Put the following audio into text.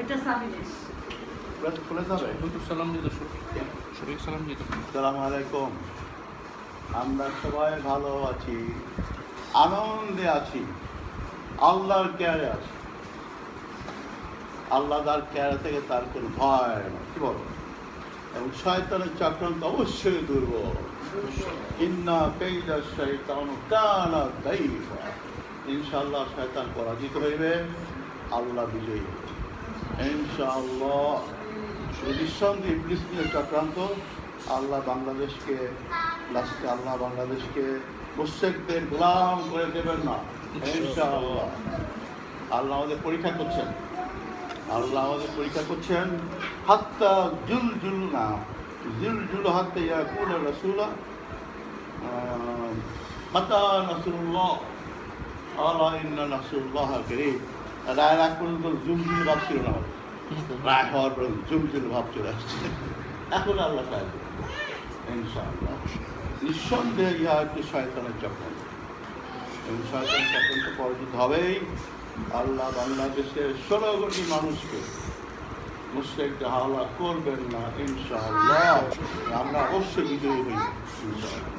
ওইটা সাবিনেশ খুলে যাবে। সালাম দিত শরীফ সালাম দিত। আসসালামু আলাইকুম। আমরা সবাই ভালো আছি, আনন্দে আছি, আল্লাহর কেয়ারে আছি। আল্লাহ তার কেয়ারে থেকে তার কোনো ভয় না, কি বলো? এবং শয়তানের চক্রান্ত অবশ্যই দুর্বল। ইন্না কাইদা শাইতান কানা দাইফা। ইনশাআল্লাহ শয়তান পরাজিত হইবে, আল্লাহ বিজয়ী হবে ইনশাআল্লাহ। নিঃসন্দেহে ইবলিস নিয়ে চক্রান্ত, আল্লাহ বাংলাদেশকে লাস্টে আল্লাহ বাংলাদেশকে মুশরিকদের গোলাম করে দেবেন না ইনশাআল্লাহ। আল্লাহ আমাদের পরীক্ষা করছেন, আল্লাহ আমাদের পরীক্ষা করছেন। হাত্তা জুল না জুল হাত্তা ইয়াকুল রাসূলা মাতা নাসরুল্লাহ আলা ইন্না নাসরুল্লাহ কারীব। রায় রাগ পর্যন্ত জুল ভাব ছিল না, রায় হওয়ার পর জুল ভাব চলে আসছে। এখন আল্লাহ সাহায্য ইনশাআল্লাহ। নিঃসন্দেহে ইহা একটি শয়তানের চক্রান্ত এবং শয়তানের চক্রান্ত পরাজিত হবেই। আল্লাহ বাংলাদেশের 16 কোটি মানুষকে মুশরিকদের হাওলা করবেন না ইনশাআল্লাহ। আমরা অবশ্যই বিজয়ী হই ইনশাআল্লাহ।